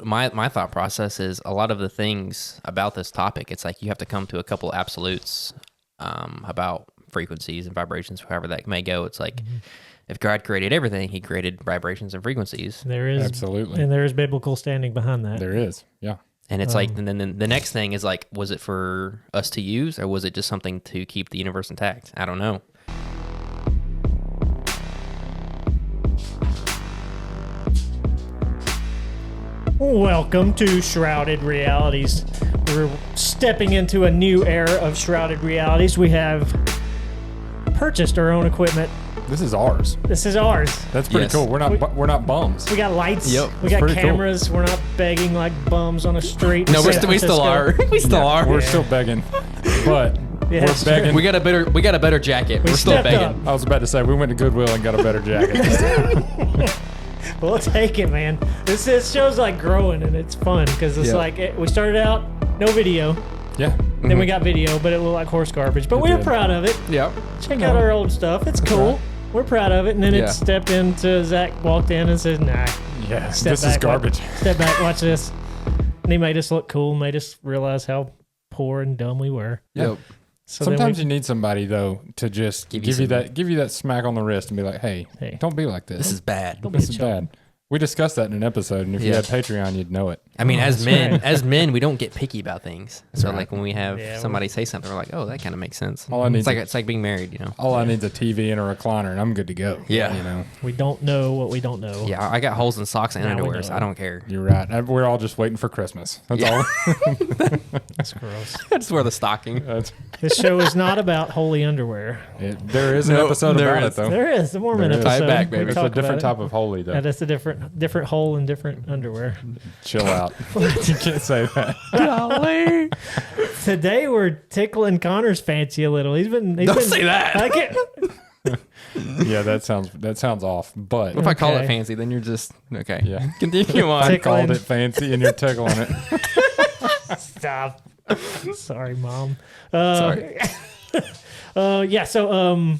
my thought process is a lot of the things about this topic, it's like you have to come to a couple absolutes about frequencies and vibrations, however that may go. It's like if God created everything, he created vibrations and frequencies. There is. Absolutely. And there is biblical standing behind that. There is, yeah. And it's like, and then the next thing is like, was it for us to use, or was it just something to keep the universe intact? I don't know. Welcome to Shrouded Realities. We're stepping into a new era of Shrouded Realities. We have purchased our own equipment. This is ours. This is ours. That's pretty Yes. cool. We're not bums. We got lights. Yep. We got Pretty cool. cameras. We're not begging like bums on a street. in No, San we still Francisco. are. We still are. We're still begging, but Yeah, we're that's true. begging. We got a better jacket. We We're still stepped begging. up. I was about to say we went to Goodwill and got a better jacket. We'll take it, man. This show's like growing and it's fun because it's Yeah. like we started out no video, Yeah. then we got video, but it looked like horse garbage. But we were did. proud of it. Yep. Check out our old stuff. It's cool. right. We're proud of it. And then Yeah. it stepped into Zach walked in and said, "Nah, Yeah. step This back, is garbage. Step back, watch this." And he made us look cool, made us realize how poor and dumb we were. Yeah. Yep. So then Sometimes we- you need somebody though to just Give give you you that smack on the wrist and be like, "Hey, Hey. don't be like this. This is bad. Don't be This a is chump. bad." We discussed that in an episode, and if you Yeah. had Patreon, you'd know it. I mean, Oh, as that's men, right. we don't get picky about things. So right. like when we have Yeah, somebody say something, we're like, oh, that kind of makes sense. All I need It's like being married, you know. All I need is a TV and a recliner, and I'm good to go. Yeah. You know, We don't know what we don't know. Yeah, I got holes in socks and Now we underwear, so know. I don't care. you're right. We're all just waiting for Christmas. That's Yeah. all. That's gross. I just wear the stocking. This show is not about holy underwear. There is an No, episode there about is. it, though. There is the Mormon There is. episode. Tie it back, We baby. It's a talk different about type of holy, though. it. That's a different hole and different underwear. Chill out. You can't say that. Golly. Today we're tickling Connor's fancy a little. He's Don't been, say that. I can't, Yeah, that sounds off. But What if I call it Okay. fancy? Then you're just okay. Yeah. Continue on. I Tick- called tickling. it fancy, and you're tickling it. Stop. Sorry, Mom. Sorry. Yeah, so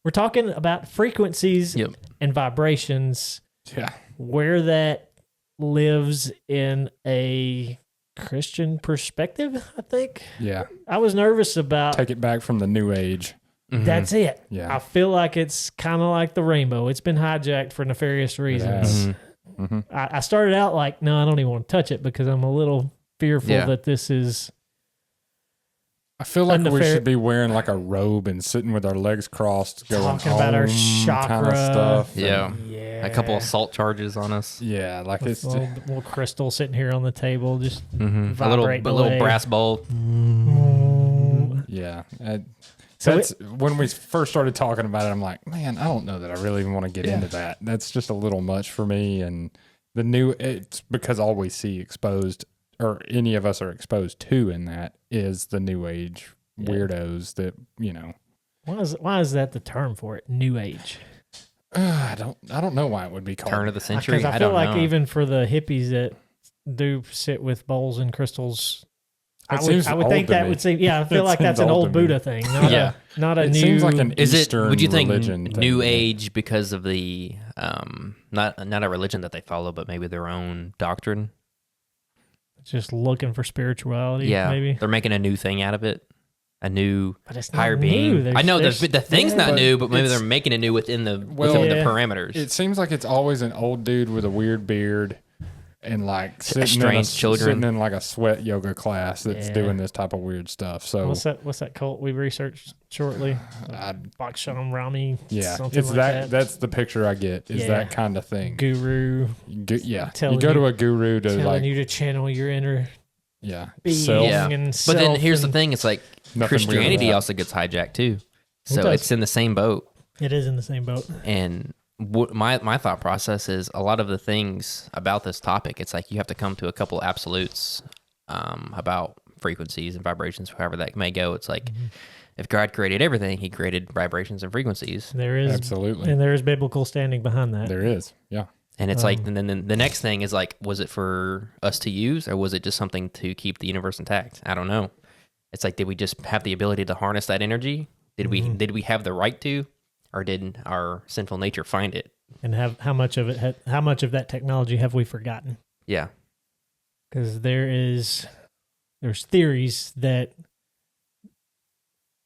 we're talking about frequencies Yep. and vibrations, Yeah. where that lives in a Christian perspective, I think. Yeah. I was nervous about Take it back from the new age. that's it. Yeah. I feel like it's kind of like the rainbow. It's been hijacked for nefarious reasons. has. Mm-hmm. I started out like, no, I don't even want to touch it because I'm a little fearful Yeah. that this is I feel like we Unnefar- should be wearing like a robe and sitting with our legs crossed, going talking about our "Om" chakra kind of stuff. Yeah. Yeah. A couple assault charges on us. Yeah, like With it's a little crystal sitting here on the table, just A little vibrating away. brass bowl. yeah. So That's when we first started talking about it. I'm like, man, I don't know that I really even want to get Yeah. into that. That's just a little much for me. And it's because all we see exposed, or any of us are exposed to in that, is the new age Yeah. weirdos that, you know. Why is that the term for it? New age. I don't know why it would be called. Turn of the century. Because I I feel don't like know. even for the hippies that do sit with bowls and crystals, It seems I would old think to that me. would seem, yeah, I feel It like that's seems an old old to me. Buddha thing. Not Yeah. not a It new. seems like an Is it? Eastern Would you think religion thing. New Age because of the not a religion that they follow, but maybe their own doctrine? just looking for spirituality. Yeah, maybe. they're making a new thing out of it. A new But it's not higher new. being. There's- I know there's- the thing's yeah. not But new, but maybe it's- they're making it new within the Yeah. parameters. It seems like it's always an old dude with a weird beard and like Strange children. sitting in like a sweat yoga class that's Yeah. doing this type of weird stuff. So What's that cult we researched shortly? Bhaksham Rami. yeah, something it's like that. That's the picture I get. Is Yeah. that kind of thing? Guru Yeah, you telling go you- to a guru to telling like you to channel your inner yeah being self. Yeah. and But self. then here's the and- thing: it's like Nothing weird about Christianity that. also gets hijacked too. So does. it's in the same boat. It is in the same boat. And my thought process is a lot of the things about this topic, it's like you have to come to a couple absolutes about frequencies and vibrations, however that may go. It's like if God created everything, he created vibrations and frequencies. There is Absolutely, and there is biblical standing behind that. there is. Yeah, And it's like, and then the next thing is like, was it for us to use, or was it just something to keep the universe intact? I don't know. It's like, did we just have the ability to harness that energy? Did we have the right to, or did our sinful nature find it? And how much of that technology have we forgotten? Yeah. because there's theories that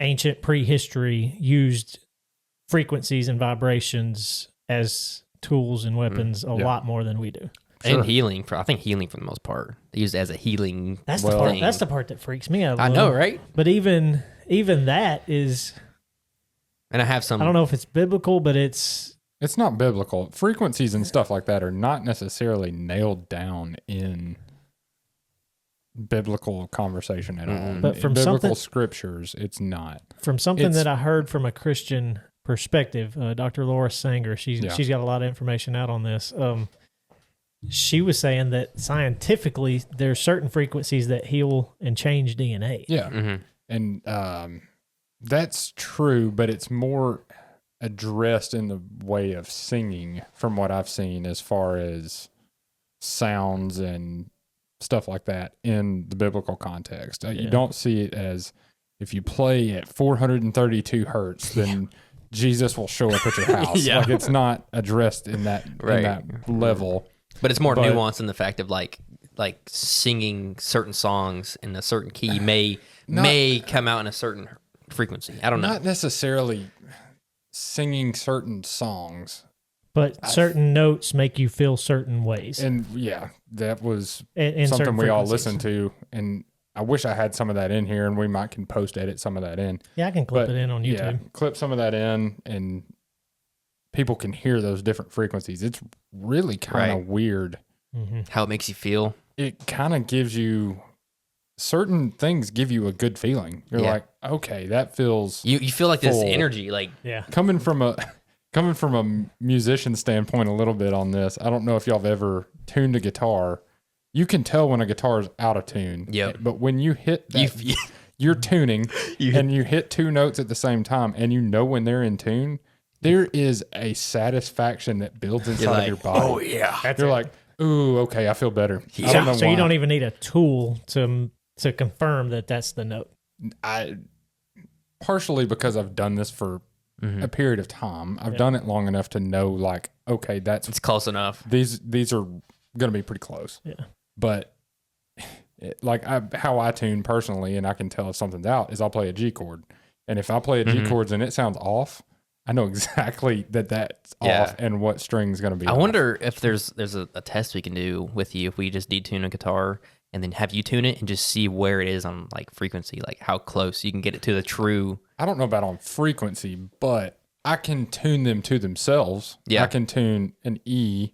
ancient prehistory used frequencies and vibrations as tools and weapons a lot more than we do. And healing I think healing for the most part. They use it as a healing. That's the part. That's the part that freaks me out. I know, right? But even that is. And I have some. I don't know if it's biblical, but it's not biblical. Frequencies and stuff like that are not necessarily nailed down in biblical conversation at all. But from biblical scriptures, it's not. From something that I heard from a Christian perspective, Dr. Laura Sanger, she's got a lot of information out on this. She was saying that scientifically, there's certain frequencies that heal and change DNA. Yeah, and that's true, but it's more addressed in the way of singing, from what I've seen, as far as sounds and stuff like that in the biblical context. You don't see it as if you play at 432 hertz, then Jesus will show up at your house. Like, it's not addressed in that in that level. But it's more nuanced in the fact of like singing certain songs in a certain key may come out in a certain frequency. I don't know. Not necessarily singing certain songs, but certain notes make you feel certain ways. And that was in something we all listened to. And I wish I had some of that in here, and we can post edit some of that in. Yeah, I can clip it in on YouTube. Yeah, clip some of that in, and people can hear those different frequencies. It's really kind of weird how it makes you feel. It kind of gives you certain things, give you a good feeling. You're like, okay, that feels you feel like full. This energy, like coming from a musician standpoint a little bit on this. I don't know if y'all have ever tuned a guitar. You can tell when a guitar is out of tune. Yep. But when you hit that, you're tuning and you hit two notes at the same time, and you know when they're in tune. There is a satisfaction that builds inside of your body. Oh yeah, you're like, ooh, okay, I feel better. Yeah. I don't know so why. you don't even need a tool to confirm that that's the note. Partially because I've done this for a period of time. I've done it long enough to know, like, okay, it's close enough. These are going to be pretty close. Yeah. But how I tune personally, and I can tell if something's out, is I'll play a G chord. And if I play a G chord and it sounds off, I know exactly that's off and what string's going to be I off. wonder if there's a test we can do with you if we just detune a guitar and then have you tune it and just see where it is on like frequency, like how close you can get it to the true. I don't know about on frequency, but I can tune them to themselves. Yeah. I can tune an E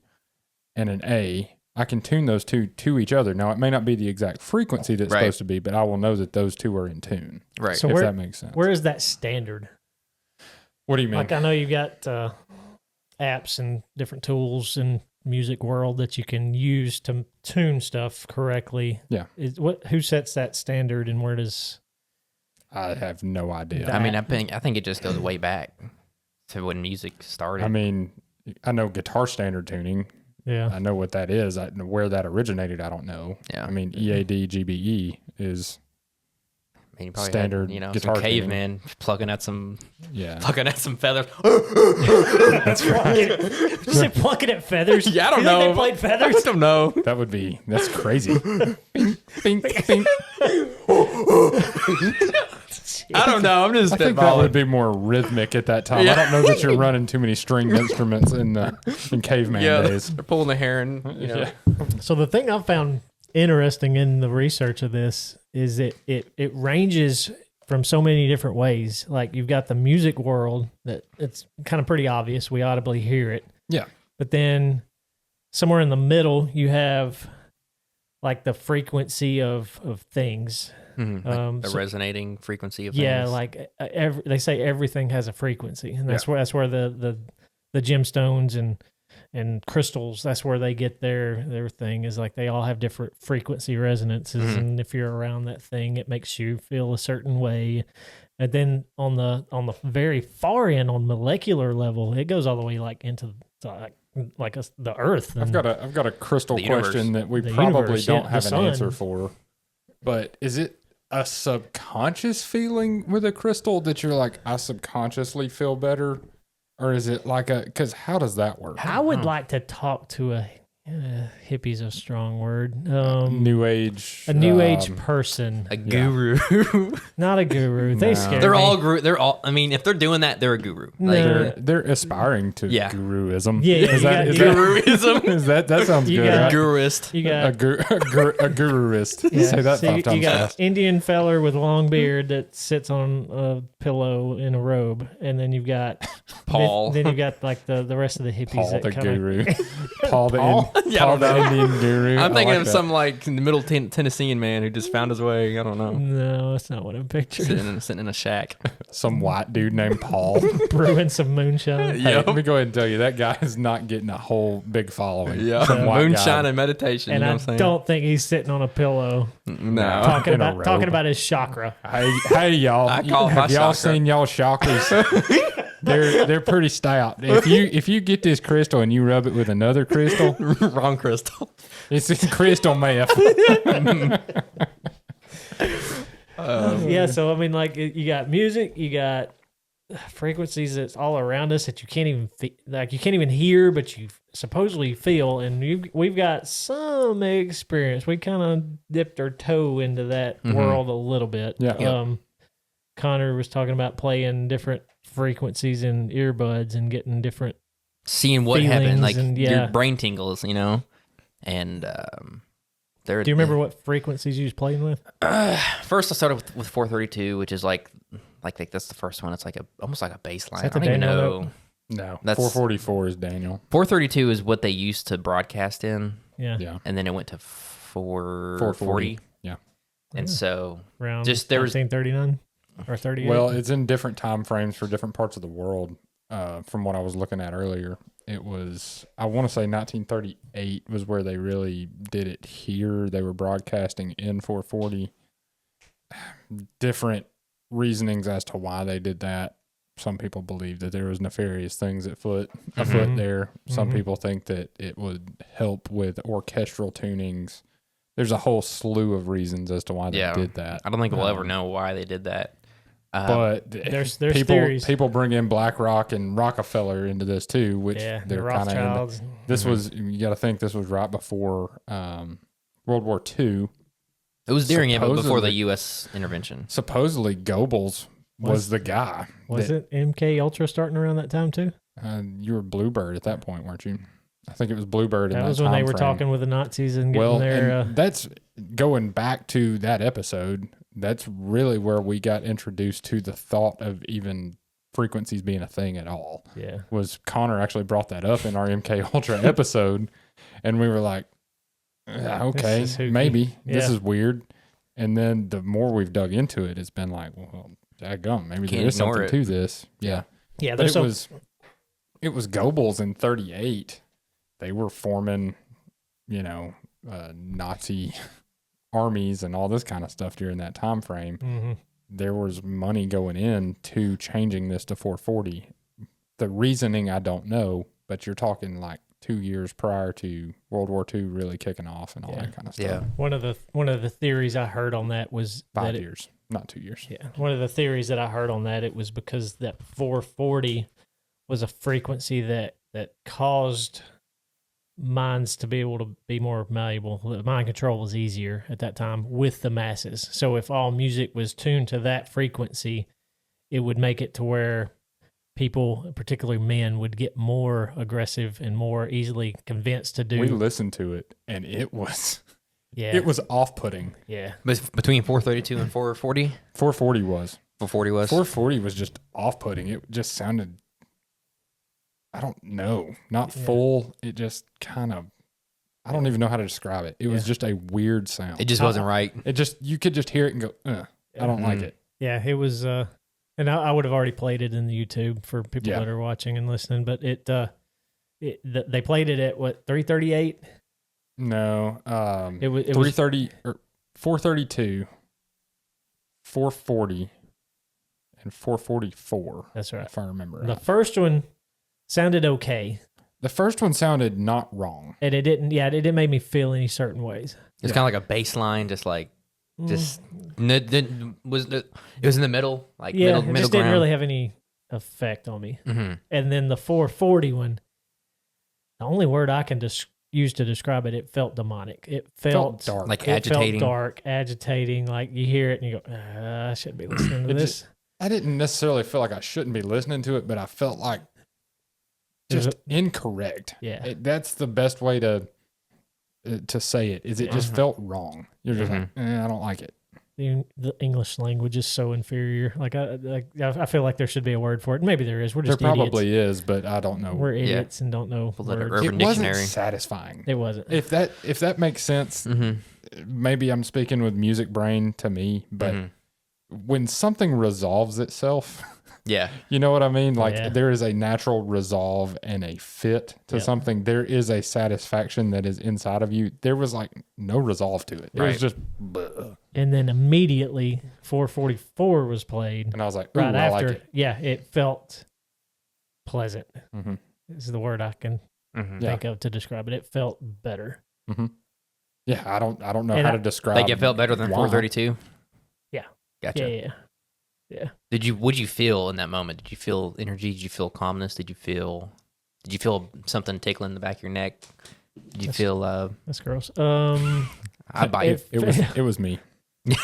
and an A. I can tune those two to each other. Now, it may not be the exact frequency that's supposed to be, but I will know that those two are in tune. Right. So if that makes sense. Where is that standard? What do you mean? Like, I know you've got apps and different tools in music world that you can use to tune stuff correctly. Yeah. Who sets that standard, and where does? I have no idea. I mean, I think it just goes way back to when music started. I mean, I know guitar standard tuning. Yeah. I know what that is. Where that originated, I don't know. Yeah. I mean, EAD, GBE is standard guitar some caveman plucking at some feathers. That's right. You say plucking at feathers? Yeah, I don't you know. Think they played feathers? I don't know. That's crazy. Bing, bing, bing. I don't know. I'm just I think that would be more rhythmic at that time. I don't know that you're running too many stringed instruments in caveman days. They're pulling the hair and So the thing I found interesting in the research of this is it ranges from so many different ways. Like, you've got the music world that it's kind of pretty obvious. We audibly hear it. Yeah. But then somewhere in the middle, you have like the frequency of things. Like the resonating frequency of things. Yeah, like they say everything has a frequency, and that's where the gemstones and crystals, that's where they get their thing, is like they all have different frequency resonances, and if you're around that thing, it makes you feel a certain way. And then on the very far end, on molecular level, it goes all the way like into the earth. I've got a crystal question that we probably don't have an answer for. But is it a subconscious feeling with a crystal that you're like, I subconsciously feel better? Or is it like because how does that work? I would like to talk to a hippie's a strong word. New age. A new age person. A guru. Not a guru. They scare They're me. all guru. They're all. I mean, if they're doing that, they're a guru. No. Like, They're aspiring to guruism. Yeah, is guruism. Is that sounds You good? got- Right? guruist. You got A guruist. yeah. Say that So 5 times you got fast. Indian feller with long beard that sits on a pillow in a robe, and then you've got Paul. Then you've got like the rest of the hippies Paul that the kinda, guru. Paul the Paul? Yeah, I Paul don't the know. Indian guru. I'm I thinking like of that. some like in the middle Tennessean man who just found his way. I don't know. No, that's not what I'm picturing. Sitting in a shack. Some white dude named Paul. Brewing some moonshine. Hey, Yep. let me go ahead and tell you, that guy is not getting a whole big following. Yeah. Some white Moonshine guy. and meditation. And you know I what I'm saying? don't think he's sitting on a pillow No. talking in a about robe. his chakra. Hey, y'all! I call it my have y'all chakra. seen y'all chakras? they're pretty stout. If you get this crystal and you rub it with another crystal, Wrong crystal. it's crystal meth. Yeah, so I mean, like you got music, you got frequencies that's all around us that you can't even you can't even hear, but you supposedly feel. And we've got some experience. We kind of dipped our toe into that world a little bit. Yeah. Connor was talking about playing different frequencies in earbuds and getting different. Seeing what Feelings happened, like and, your yeah. brain tingles, you know, and there. Do you remember what frequencies you was playing with? First, I started with 432, which is like that's the first one. It's like almost like a bass line. I that the don't even Daniel know. note? No, That's- 444 is Daniel. 432 is what they used to broadcast in, Yeah, Yeah, and then it went to 440. Yeah. And so around Just there was- 1939 or 38. Well, it's in different time frames for different parts of the world. From what I was looking at earlier, it was, I want to say 1938 was where they really did it here. They were broadcasting in 440. Different reasonings as to why they did that. Some people believe that there was nefarious things afoot there. Some people think that it would help with orchestral tunings. There's a whole slew of reasons as to why they did that. I don't think we'll ever know why they did that. But there's people theories. people bring in BlackRock and Rockefeller into this too, which Yeah, the they're kind of. Rothschilds. This was, you got to think this was right before World War II. It was during it, but before the supposedly- U.S. intervention. Supposedly Goebbels was the guy. Was it MK Ultra starting around that time too? You were Bluebird at that point, weren't you? I think it was Bluebird. That in was that when they time were frame. talking with the Nazis and getting Well, their. and that's going back to that episode. That's really where we got introduced to the thought of even frequencies being a thing at all. Yeah. Was Connor actually brought that up in our MK Ultra episode, and we were like, okay, is spooky. maybe this Yeah. is weird. And then the more we've dug into it, it's been like, well, daggum, maybe Can't there is ignore something it. to this. Yeah, Yeah, but there's it was Goebbels in 38. They were forming, Nazi armies and all this kind of stuff during that time frame. Mhm. There was money going in to changing this to 440. The reasoning I don't know, but you're talking like 2 years prior to World War II really kicking off and all that kind of stuff. Yeah. One of the theories I heard on that was 5 that years, not 2 years. Yeah, one of the theories that I heard on that, it was because that 440 was a frequency that caused minds to be able to be more malleable. Mind control was easier at that time with the masses. So if all music was tuned to that frequency, it would make it to where people, particularly men, would get more aggressive and more easily convinced to do. We listened to it and it was Yeah, it was off-putting. yeah. But between 432 and 440? 440 was. 440 was? 440 was just off-putting. It just sounded, I don't know, not Yeah. full. It just kind of, I don't even know how to describe it. It was just a weird sound. It just wasn't right. It just, you could just hear it and go, I don't like it. Yeah, it was, and I would have already played it in the YouTube for people Yeah. that are watching and listening, but they played it at what, 338? No, It was 330 or 432, 440, and 444. That's right. If I remember The right. first one sounded okay, The first one sounded not wrong. and it didn't. Yeah, it didn't make me feel any certain ways. It's kind of like a bass line, just like, Mm. it was in the middle, like Yeah, middle it ground. just didn't really have any effect on me. Mm-hmm. And then the 440 one, the only word I can used to describe it. It felt demonic. It felt dark. Like it agitating. felt dark, agitating. Like you hear it and you go, I shouldn't be listening to this. I didn't necessarily feel like I shouldn't be listening to it, but I felt like just incorrect. Yeah. That's the best way to say it. Is it just felt wrong? You're just like, I don't like it. The English language is so inferior. Like I feel like there should be a word for it. Maybe there is. We're just there idiots. probably is, but I don't know. We're idiots and don't know Pull out an words. Urban It wasn't Dictionary. satisfying. It wasn't. If that makes sense, maybe I'm speaking with music brain to me, but when something resolves itself, Yeah. you know what I mean? Like Yeah. there is a natural resolve and a fit to something. There is a satisfaction that is inside of you. There was like no resolve to it. It was just, bleh. And then immediately 444 was played. And I was like, ooh, Right I after. like it. Yeah, it felt pleasant. Mm-hmm. Is the word I can think of to describe it. It felt better. Mm-hmm. Yeah, I don't know And how to describe. Like it felt better than why. 432? Yeah. Gotcha. Yeah. What'd you feel in that moment? Did you feel energy? Did you feel calmness? Did you feel something tickling in the back of your neck? Did you feel That's gross. I bite. It was me.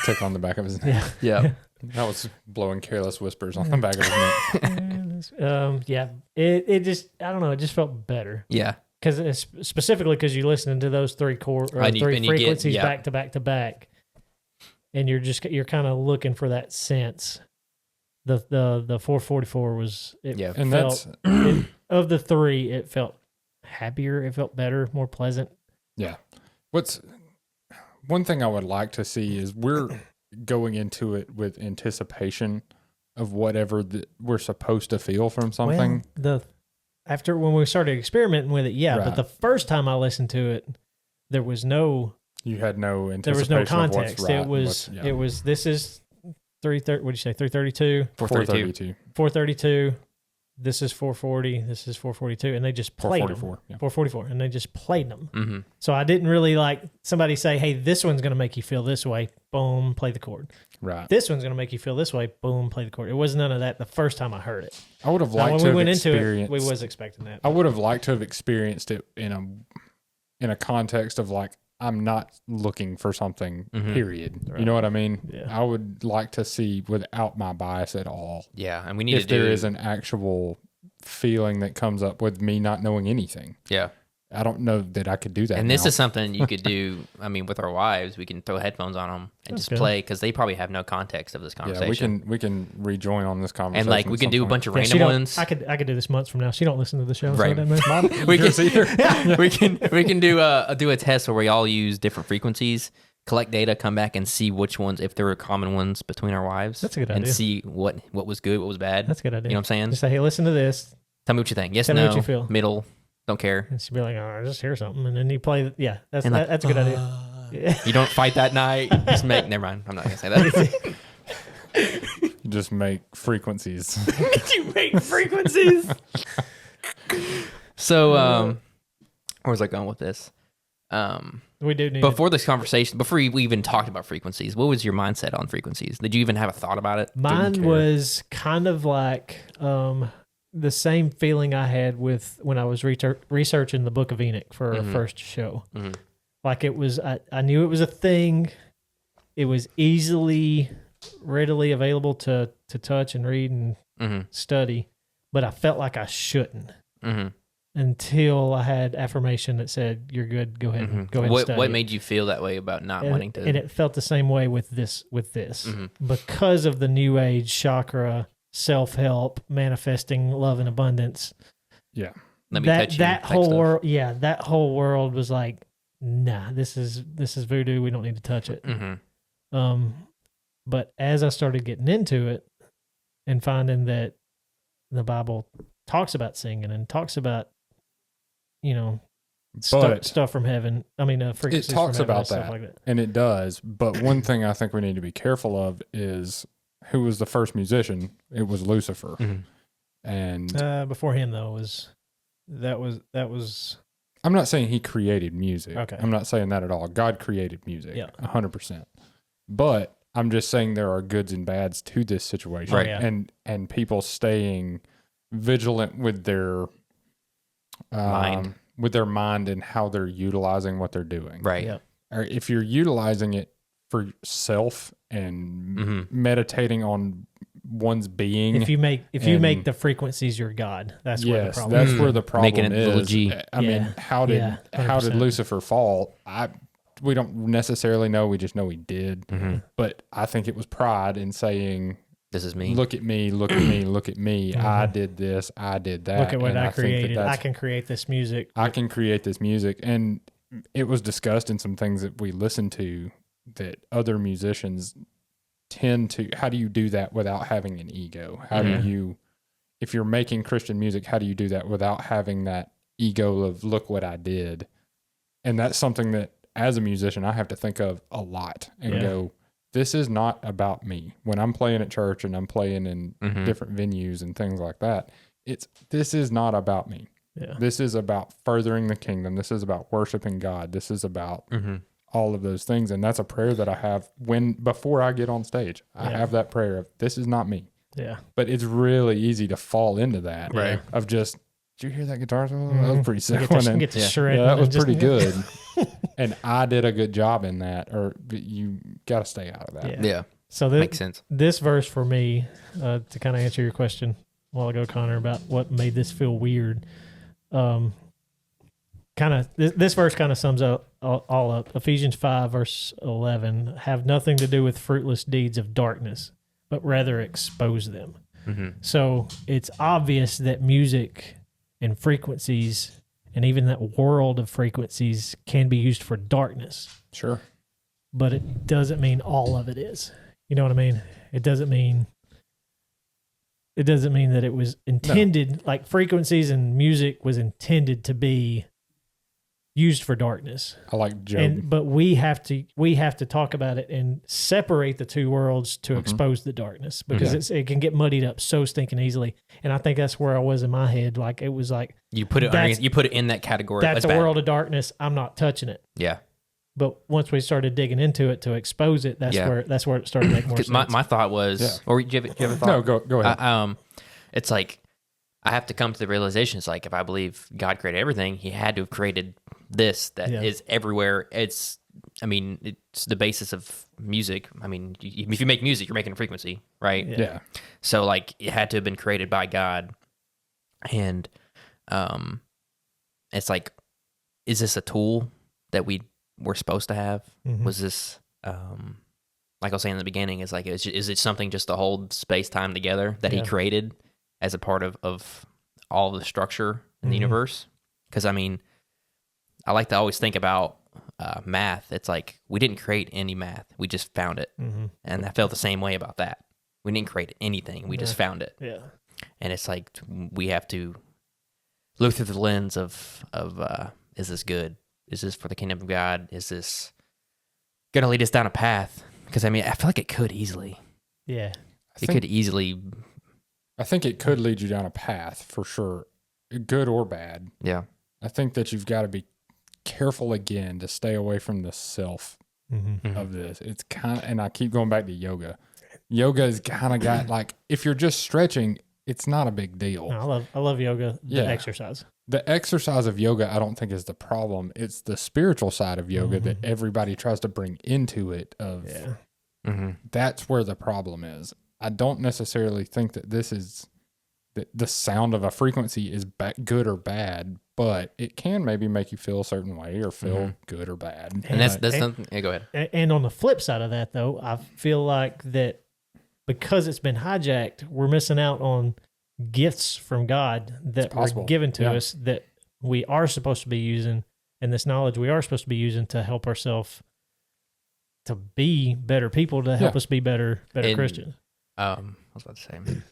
Tick on the back of his neck. Yeah. I was blowing careless whispers on the back of his neck. Yeah. It just, I don't know. It just felt better. Yeah. Because specifically because you're listening to those three And you get- frequencies yeah. back to back to back, and you're kind of looking for that sense. The 444 was And felt of the three, it felt happier, it felt better, more pleasant. Yeah. What's one thing I would like to see is we're going into it with anticipation of whatever we're supposed to feel from something. Well, after when we started experimenting with it, yeah, Right. but the first time I listened to it, there was no You had no there anticipation. was no context. Of what's right It was this is 330. What did you say? 332, 432. 432. This is 440. This is 442, and they just played 444. them. Yeah. 444, and they just played them. Mm-hmm. So I didn't really like somebody say, "Hey, this one's going to make you feel this way." Boom, play the chord. Right. This one's going to make you feel this way. Boom, play the chord. It was none of that the first time I heard it. I would have Now, liked when to we have went into experienced. it, we was expecting that. I would have liked to have experienced it in a context of like I'm not looking for something. Period. Right. You know what I mean? Yeah. I would like to see without my bias at all. Yeah, and we need If to do there is an actual feeling that comes up with me not knowing anything. Yeah. I don't know that I could do that. And this now. is something you could do. I mean, with our wives, we can throw headphones on them and That's just good. play because they probably have no context of this conversation. Yeah, we can rejoin on this conversation. And like we at can some do a point. bunch of Yeah, she random don't- ones. I could do this months from now. She don't listen to the show, Right. so it doesn't matter. we Yours can either. we can do a test where we all use different frequencies, collect data, come back and see which ones, if there were common ones between our wives. That's a good and idea. see what was good, what was bad. That's a good idea. You know what I'm saying? Just say, hey, listen to this. Tell me what you think. Yes, Tell me no, what you feel. middle, don't care. And she'd be like, oh, just hear something. And then you play, that's And like, that's a good idea. Yeah. You don't fight that night. Just make. Never mind. I'm not gonna say that. You just make frequencies. You make frequencies. So, where was I going with this? We do need Before this conversation, before we even talked about frequencies, what was your mindset on frequencies? Did you even have a thought about it? Mine care. was kind of like the same feeling I had with when I was researching the Book of Enoch for our first show. Mhm. Like it was, I knew it was a thing. It was readily available to touch and read and Mm-hmm. study, but I felt like I shouldn't Mm-hmm. until I had affirmation that said, "You're good. Go ahead. Go ahead." and study What it." made you feel that way about not wanting to? And it felt the same way with this Mhm. because of the New Age chakra, self-help, manifesting love and abundance. Yeah. Let me touch you That type whole stuff. world, that whole world was like, nah, this is voodoo. We don't need to touch it. Mm-hmm. But as I started getting into it and finding that the Bible talks about singing and talks about, But stuff from heaven. I mean, frequencies from talks heaven about and stuff that. like that. And it does. But one thing I think we need to be careful of is who was the first musician? It was Lucifer. Mhm. And Before him though that was I'm not saying he created music. Okay. I'm not saying that at all. God created music. Yeah. 100%. But I'm just saying there are goods and bads to this situation. Right. Yeah. And people staying vigilant with their Mind. with their mind and how they're utilizing what they're doing. Right. Yep. Or if you're utilizing it for self and meditating on one's being. If you make the frequencies your God, that's where the yes, problem that's where the problem Making it is. legit. I mean, how did 100%. Lucifer fall? We don't necessarily know. We just know he did. But I think it was pride in saying, "This is me. Look at me. Look at me. Look at me. I did this. I did that. Look at what And I think created. that I can create this music. I can create this music." And it was discussed in some things that we listened to that other musicians tend to. How do you do that without having an ego? How do you, if you're making Christian music, how do you do that without having that ego of look what I did? And that's something that as a musician I have to think of a lot and go, this is not about me. When I'm playing at church and I'm playing in different venues and things like that, this is not about me. Yeah. This is about furthering the kingdom. This is about worshiping God. This is about all of those things. And that's a prayer that I have before I get on stage. I have that prayer of, this is not me. Yeah. But it's really easy to fall into that. Right. Of just, did you hear that guitar solo? That was pretty sick. Get to shred. Yeah, that was pretty good. And I did a good job in that, or you got to stay out of that. Yeah. So Makes sense. This verse for me, to kind of answer your question a while ago, Connor, about what made this feel weird. This verse kind of sums up all up. Ephesians 5 verse 11, have nothing to do with fruitless deeds of darkness, but rather expose them. So it's obvious that music and frequencies and even that world of frequencies can be used for darkness. Sure. But it doesn't mean all of it is. You know what I mean? It doesn't mean that it was intended, like frequencies and music was intended to be used for darkness. I like Job. But we have to talk about it and separate the two worlds to expose the darkness, because it can get muddied up so stinking easily. And I think that's where I was in my head. Like it was like You put it in that category. that's a bad. world of darkness. I'm not touching it. Yeah. But once we started digging into it to expose it, that's where it started to make more sense. My thought was, or do you have a thought? No, go ahead. It's like I have to come to the realization. It's like if I believe God created everything, He had to have created this that is everywhere. It's the basis of music. I mean, if you make music, you're making a frequency, right? Yeah. So like it had to have been created by God, and it's like, is this a tool that we're supposed to have? Was this like I was saying in the beginning, is like is it something just to hold space time together that He created as a part of all of the structure in the universe? Because I mean, I like to always think about math. It's like we didn't create any math; we just found it, and I felt the same way about that. We didn't create anything; we just found it. Yeah, and it's like we have to look through the lens of is this good? Is this for the kingdom of God? Is this gonna lead us down a path? Because I mean, I feel like it could easily. Yeah, it could easily. I think it could lead you down a path for sure, good or bad. Yeah. I think that you've got to be careful again to stay away from the self of this. It's kind of, and I keep going back to yoga. Yoga has kind of got like, if you're just stretching, it's not a big deal. No, I love yoga. The exercise. The exercise of yoga, I don't think is the problem. It's the spiritual side of yoga that everybody tries to bring into it. That's where the problem is. I don't necessarily think that this is the sound of a frequency is good or bad, but it can maybe make you feel a certain way or feel good or bad. And that's something. Yeah, go ahead. And on the flip side of that, though, I feel like that because it's been hijacked, we're missing out on gifts from God that were given to us that we are supposed to be using, and this knowledge we are supposed to be using to help ourselves to be better people, to help us be better Christians. I was about to say,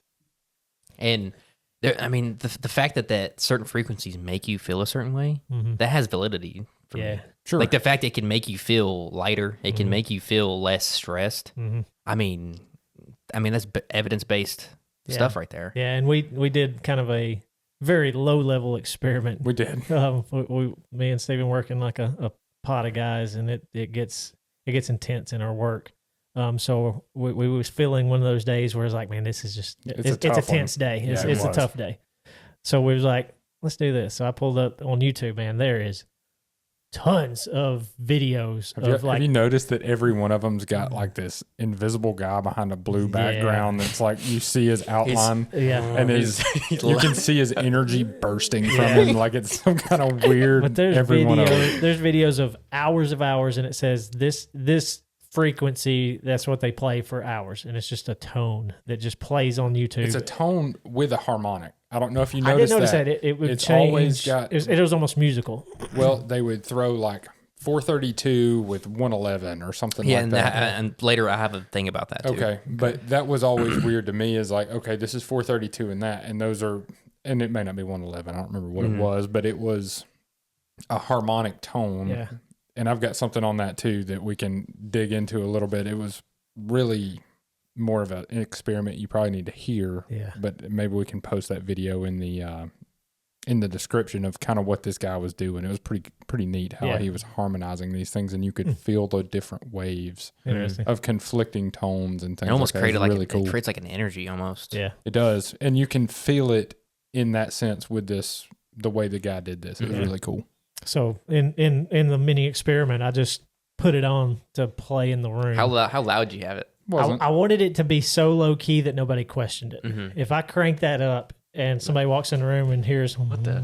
and there, I mean, the fact that certain frequencies make you feel a certain way, that has validity for me. Sure. Like the fact that it can make you feel lighter, it can make you feel less stressed. I mean, that's evidence-based stuff right there. Yeah, and we did kind of a very low-level experiment. We did. Me and Stephen working like a pot of guys, and it gets intense in our work. So we was feeling one of those days where it's like, man, this is just it's a tense day. It's a tough day. So we was like, let's do this. So I pulled up on YouTube, man. There is tons of videos have you noticed that every one of them's got like this invisible guy behind a blue background that's like you see his outline and you can see his energy bursting from him like it's some kind of weird. But there's videos of hours, and it says this frequency, that's what they play for hours, and it's just a tone that just plays on YouTube. It's a tone with a harmonic. I don't know if you noticed I didn't notice that. It would it's change. Always got, it was almost musical. Well, they would throw like 432 with 111 or something like that. And later I have a thing about that too. Okay, but that was always weird to me is like, okay, this is 432 and that, and those are, and it may not be 111. I don't remember what it was, but it was a harmonic tone. Yeah. And I've got something on that too that we can dig into a little bit. It was really more of an experiment you probably need to hear. Yeah. But maybe we can post that video in the description of kind of what this guy was doing. It was pretty neat how he was harmonizing these things, and you could feel the different waves of conflicting tones and things. It almost created really cool. It creates like an energy almost. Yeah, it does, and you can feel it in that sense with the way the guy did this. It was really cool. So in the mini experiment, I just put it on to play in the room. How loud do you have it? I wanted it to be so low key that nobody questioned it. Mm-hmm. If I crank that up and somebody walks in the room and hears what the,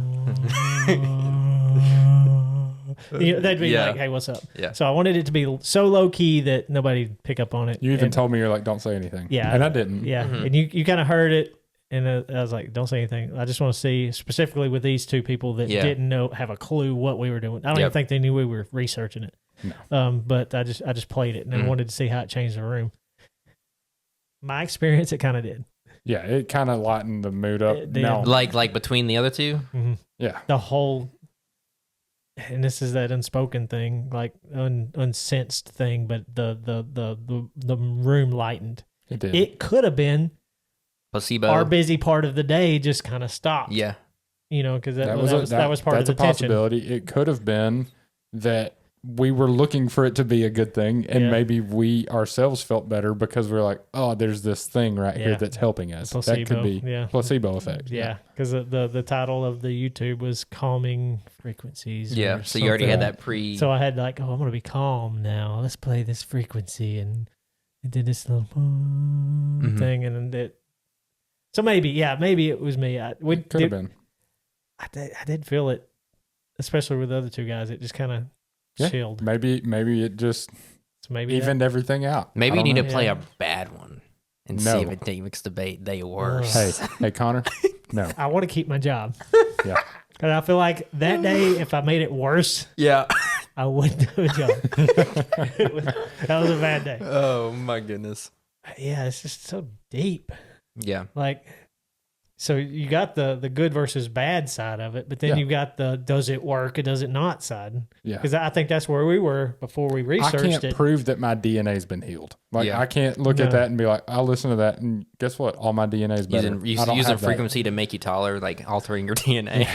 they'd be like, "Hey, what's up?" Yeah. So I wanted it to be so low key that nobody'd pick up on it. You even told me you're like, "Don't say anything." Yeah, and I didn't. Yeah, and you kind of heard it. And I was like, don't say anything. I just want to see, specifically with these two people that didn't have a clue what we were doing. I don't even think they knew we were researching it. No. But I just played it, and I wanted to see how it changed the room. My experience, it kind of did. Yeah, it kind of lightened the mood up. Now, like between the other two? Mm-hmm. Yeah. The whole, and this is that unspoken thing, like unsensed thing, but the room lightened. It did. It could have been placebo. Our busy part of the day just kind of stopped. Yeah. Because that was part of the tension. That's a possibility. It could have been that we were looking for it to be a good thing, and maybe we ourselves felt better because we're like, oh, there's this thing right here that's helping us. Placebo, that could be placebo effect. Yeah, because the title of the YouTube was Calming Frequencies. Yeah, so you already had that So I had like, I'm going to be calm now. Let's play this frequency. And it did this little thing, and then so maybe it was me. It could have been. I did feel it, especially with the other two guys. It just kind of chilled. Maybe it just evened everything out. Maybe you need to play a bad one and see if it makes the day worse. Hey, Connor. No, I want to keep my job. Yeah, because I feel like that day, if I made it worse, I wouldn't do a job. That was a bad day. Oh my goodness. Yeah, it's just so deep. Yeah. Like, so you got the good versus bad side of it, but then you got the does it work or does it not side. Yeah. Because I think that's where we were before we researched it. I can't prove that my DNA's been healed. Like, I can't look at that and be like, I'll listen to that, and guess what? All my DNA's better. Using frequency to make you taller, like altering your DNA.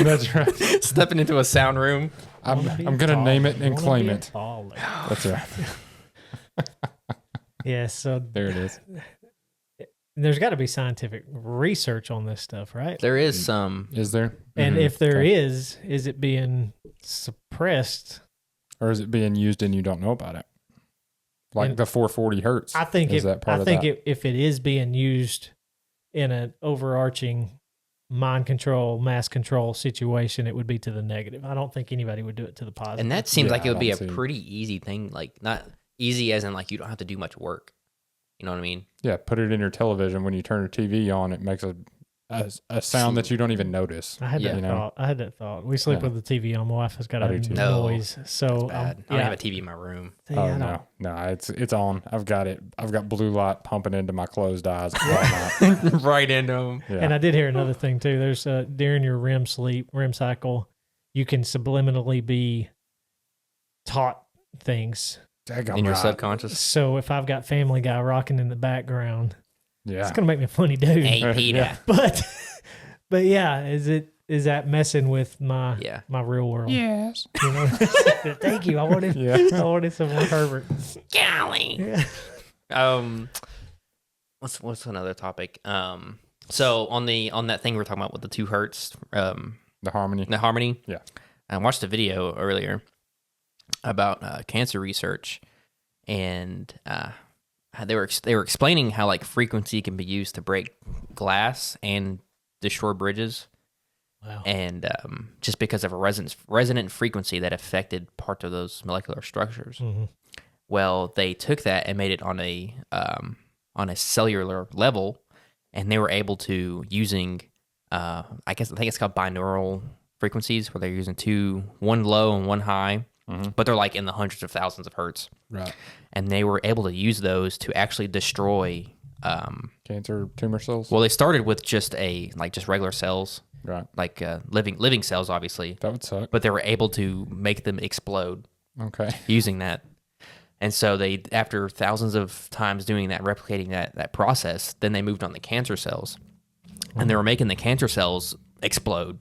That's right. Stepping into a sound room. I'm going to name it and claim it. That's right. Yeah, so there it is. There's got to be scientific research on this stuff, right? There is some. Is there? And if there is it being suppressed? Or is it being used and you don't know about it? Like the 440 hertz. I think if it is being used in an overarching mind control, mass control situation, it would be to the negative. I don't think anybody would do it to the positive. And that seems like it would be a pretty easy thing. Like, not easy as in like you don't have to do much work. You know what I mean? Yeah, put it in your television. When you turn your TV on, it makes a sound that you don't even notice. I had that thought. We sleep with the TV on. My wife has got a noise. So I don't have a TV in my room. No, it's on. I've got blue light pumping into my closed eyes all night. Right into them. Yeah. And I did hear another thing too. There's during your REM cycle, you can subliminally be taught things in your subconscious. So if I've got Family Guy rocking in the background, it's gonna make me a funny dude. Hey, Peter. Yeah. But yeah, is that messing with my real world? Yes. You know? Thank you. I wanted some more Herbert. Golly. Yeah. What's another topic? So on that thing we're talking about with the 2 hertz The Harmony. The Harmony. Yeah. I watched a video earlier about cancer research, and they were explaining how like frequency can be used to break glass and destroy bridges. Wow. And just because of a resonant frequency that affected part of those molecular structures. Mm-hmm. Well, they took that and made it on a cellular level, and they were able to using I think it's called binaural frequencies, where they're using one low and one high, but they're like in the hundreds of thousands of hertz. Right. And they were able to use those to actually destroy cancer tumor cells. Well, they started with just regular cells. Right. Like living cells, obviously. That would suck. But they were able to make them explode. Okay. Using that. And so they, after thousands of times doing that, replicating that process, then they moved on the cancer cells. And they were making the cancer cells explode.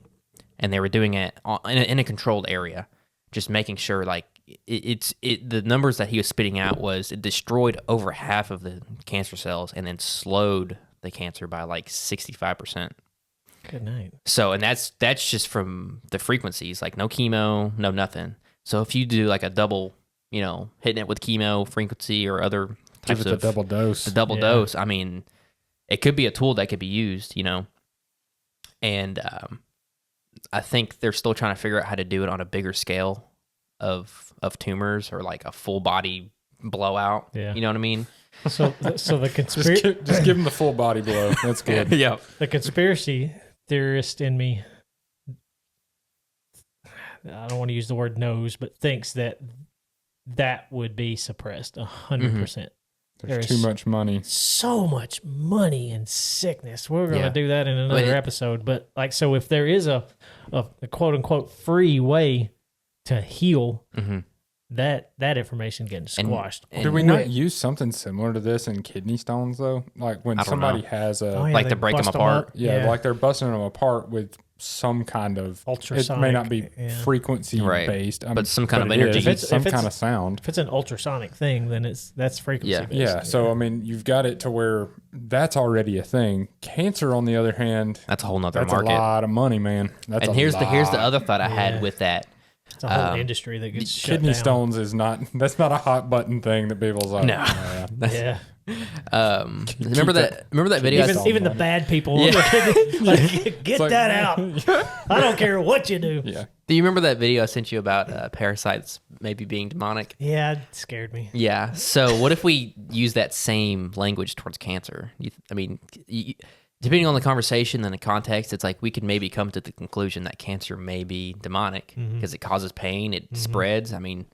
And they were doing it in a controlled area. Just making sure, like, the numbers that he was spitting out was it destroyed over half of the cancer cells and then slowed the cancer by like 65%. Good night. So, and that's just from the frequencies, like no chemo, no nothing. So if you do like a double, hitting it with chemo frequency or other types Give it the double dose. The double dose. I mean, it could be a tool that could be used, and I think they're still trying to figure out how to do it on a bigger scale of tumors or like a full body blowout. Yeah. You know what I mean? So the conspiracy. Just give them the full body blow. That's good. Yeah. The conspiracy theorist in me, I don't want to use the word knows, but thinks that would be suppressed 100%. There's too much money. So much money and sickness. We're going to do that in But another episode. But so if there is a quote unquote free way to heal, that information getting squashed. Do we not use something similar to this in kidney stones though? Like when somebody has like to break them apart. Like they're busting them apart with some kind of ultrasonic. It may not be frequency based, but some kind of energy, some kind of sound. If it's an ultrasonic thing, then that's frequency based. Yeah. So I mean, you've got it to where that's already a thing. Cancer, on the other hand, that's a whole nother market. That's a lot of money, man. That's and here's the other thought I had with that. It's a whole industry that gets shut kidney down. stones is not. That's not a hot button thing that people's like. No. Yeah. Remember that video? Even the bad people, Yeah. get that out. I don't care what you do. Yeah. Do you remember that video I sent you about parasites maybe being demonic? Yeah, it scared me. Yeah. So what if we use that same language towards cancer? Depending on the conversation and the context, it's like we could maybe come to the conclusion that cancer may be demonic because it causes pain, it spreads. I mean,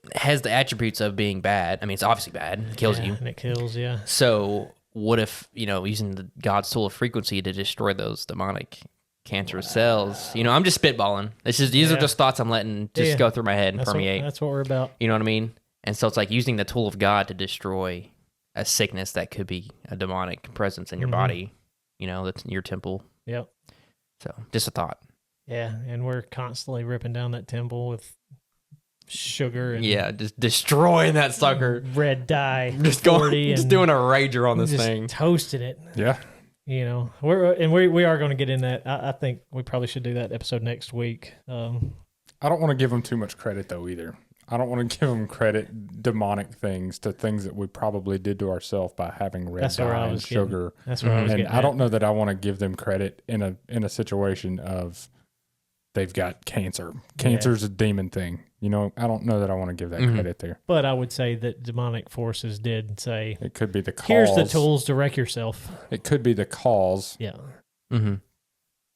it has the attributes of being bad. I mean, it's obviously bad. It kills you. And it kills, yeah. So what if, using God's tool of frequency to destroy those demonic cancerous cells? I'm just spitballing. These are just thoughts I'm letting just go through my head and permeate. That's what we're about. You know what I mean? And so it's like using the tool of God to destroy a sickness that could be a demonic presence in your body, that's in your temple. Yep. So just a thought. Yeah, and we're constantly ripping down that temple with sugar and just destroying that sucker. Red dye. Just doing a rager on this thing. Toasting it. Yeah. We are going to get in that. I think we probably should do that episode next week. I don't want to give them too much credit though either. I don't want to give them credit demonic things to things that we probably did to ourselves by having red dye and sugar. That's where I was getting I don't know that I want to give them credit in a situation of they've got cancer. Cancer's a demon thing. I don't know that I want to give that credit there. But I would say that demonic forces did say it could be the cause. Here's the tools to wreck yourself. It could be the cause. Yeah.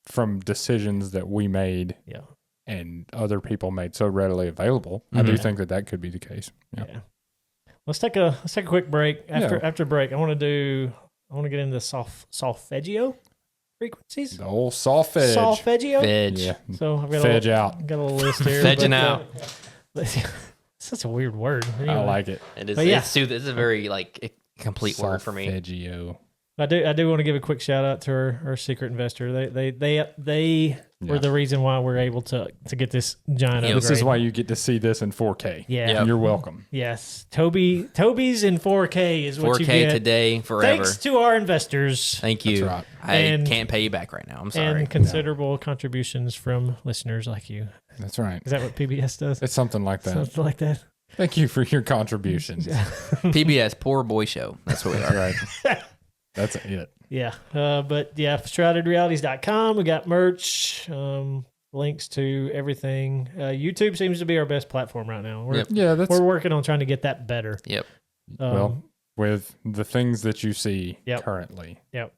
From decisions that we made. Yeah. And other people made so readily available. I do think that could be the case. Yeah. Let's take a quick break. After break, I want to get into solfeggio frequencies. The old solfege. Solfeggio. Fedge. Yeah. So I've got got a little list here. Fedging out. It's such a weird word. Anyway. I like it. It is. But yeah. It's a very complete word for me. Solfeggio. I do want to give a quick shout out to our secret investor. They were the reason why we're able to get this giant upgrade. This is why you get to see this in 4K. Yeah. Yep. You're welcome. Yes. Toby's in 4K is what you 4K get. today, forever. Thanks to our investors. Thank you. That's right. I can't pay you back right now. I'm sorry. And considerable contributions from listeners like you. That's right. Is that what PBS does? It's something like that. Something like that. Thank you for your contributions. PBS, Poor Boy Show. That's what we are. Right. That's it. Yeah. But yeah, StroudedRealities.com. We got merch, links to everything. YouTube seems to be our best platform right now. We're working on trying to get that better. Yep. Well, with the things that you see currently. Yep.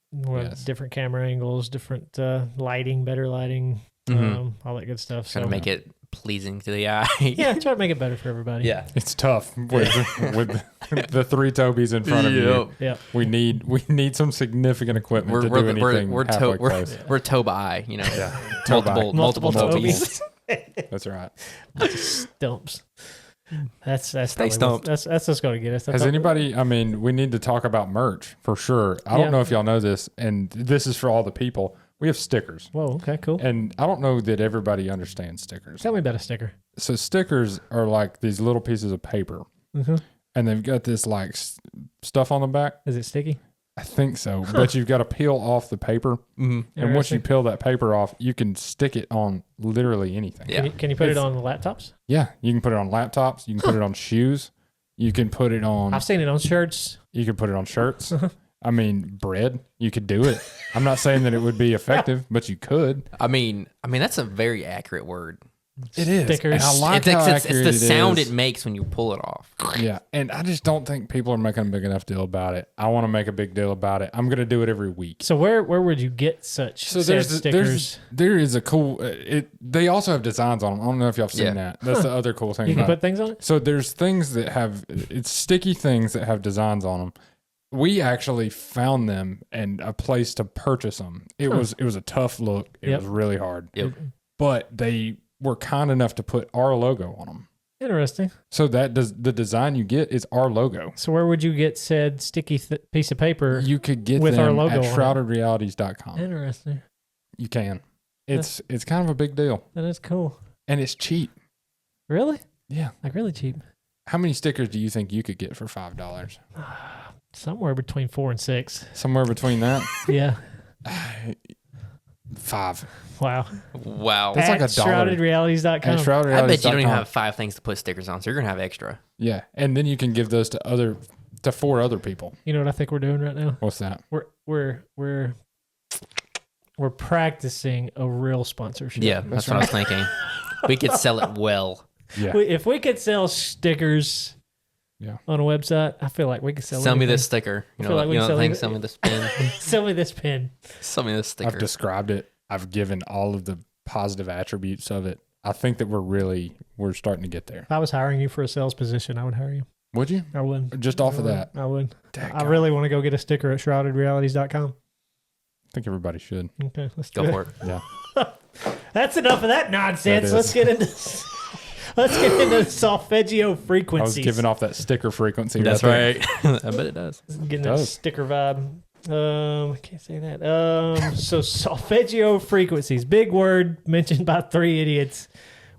Different camera angles, different lighting, better lighting, all that good stuff. Trying to make it pleasing to the eye. Yeah, try to make it better for everybody. Yeah. It's tough with the three Tobys in front of you. Yeah. We need some significant equipment to do anything halfway close. We're Toba, you know. Yeah. Multiple Tobys. That's right. Stumps. That's Stay stumped. That's just going to get us. Has anybody? I mean, we need to talk about merch for sure. I don't know if y'all know this, and this is for all the people. We have stickers. Whoa, okay, cool. And I don't know that everybody understands stickers. Tell me about a sticker. So stickers are like these little pieces of paper, and they've got this like stuff on the back. Is it sticky? I think so, but you've got to peel off the paper, and once you peel that paper off, you can stick it on literally anything. Yeah. Can you put it on the laptops? Yeah, you can put it on laptops. You can put it on shoes. You can put it on. I've seen it on shirts. You can put it on shirts. I mean, bread. You could do it. I'm not saying that it would be effective, but you could. I mean, that's a very accurate word. It is. Stickers. And I like how it's accurate the it sound is. it makes when you pull it off. Yeah, and I just don't think people are making a big enough deal about it. I want to make a big deal about it. I'm going to do it every week. So where would you get such stickers? There is a cool. They also have designs on them. I don't know if y'all have seen that. That's the other cool thing. You can about put things on it. So there's things that have it's sticky things that have designs on them. We actually found them and a place to purchase them. It was a tough look. It was really hard. Yep. But they were kind enough to put our logo on them. Interesting. So the design you get is our logo. So where would you get said sticky piece of paper? You could get with them our logo at on it. shroudedrealities.com. Interesting. You can. It's kind of a big deal. That is cool. And it's cheap. Really? Yeah. Like really cheap. How many stickers do you think you could get for $5? Somewhere between 4 and 6. Somewhere between that? Yeah. 5. Wow. That's like $1. ShroudedRealities.com. At shroudedrealities.com. I bet you don't even have 5 things to put stickers on, so you're going to have extra. Yeah. And then you can give those to 4 other people. You know what I think we're doing right now? What's that? We're practicing a real sponsorship. Yeah, that's what I was thinking. We could sell it well. Yeah. If we could sell stickers on a website, I feel like we could sell me anything. this sticker. You know like sell me this pin. Sell me this pin. Sell me this sticker. I've described it. I've given all of the positive attributes of it. I think that we're starting to get there. If I was hiring you for a sales position, I would hire you. Would you? I would. Just off of that? I would. I God. really want to go get a sticker at shroudedrealities.com. I think everybody should. Okay, let's do Go for it. Yeah. That's enough of that nonsense. That Let's get into solfeggio I frequencies. was giving off that sticker frequency. That's right. right. I bet it does. Getting that sticker vibe. I can't say that. So solfeggio frequencies, big word mentioned by 3 idiots.